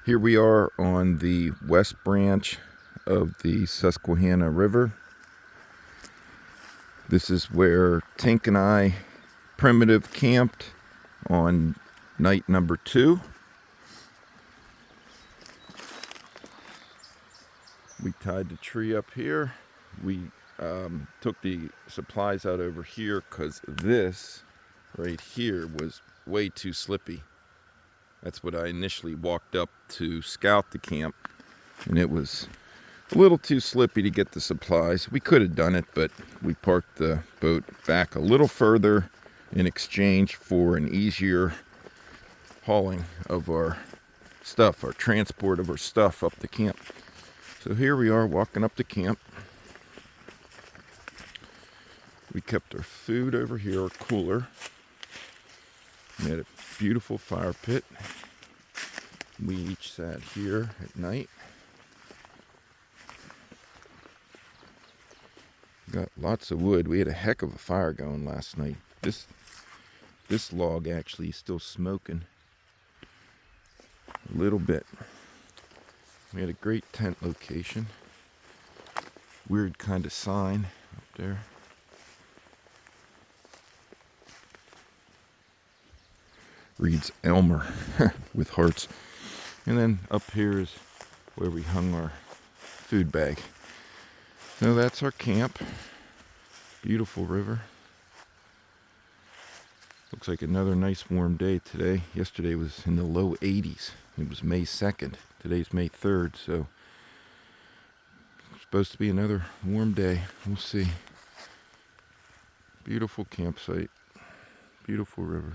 Here we are on the west branch of the Susquehanna River. This is where Tink and I primitive camped on night number 2. We tied the tree up here. We took the supplies out over here because this right here was way too slippy. That's what I initially walked up to scout the camp, and it was a little too slippy to get the supplies. We could have done it, but we parked the boat back a little further in exchange for an easier hauling of our stuff, our transport of our stuff up the camp. So here we are walking up the camp. We kept our food over here, our cooler. We had a beautiful fire pit. We each sat here at night. Got lots of wood. We had a heck of a fire going last night. This log actually is still smoking a little bit. We had a great tent location. Weird kind of sign up there. Reads Elmer with hearts. And then up here is where we hung our food bag. So that's our camp. Beautiful river. Looks like another nice warm day today. Yesterday was in the low 80s. It was May 2nd. Today's May 3rd, so it's supposed to be another warm day. We'll see. Beautiful campsite. Beautiful river.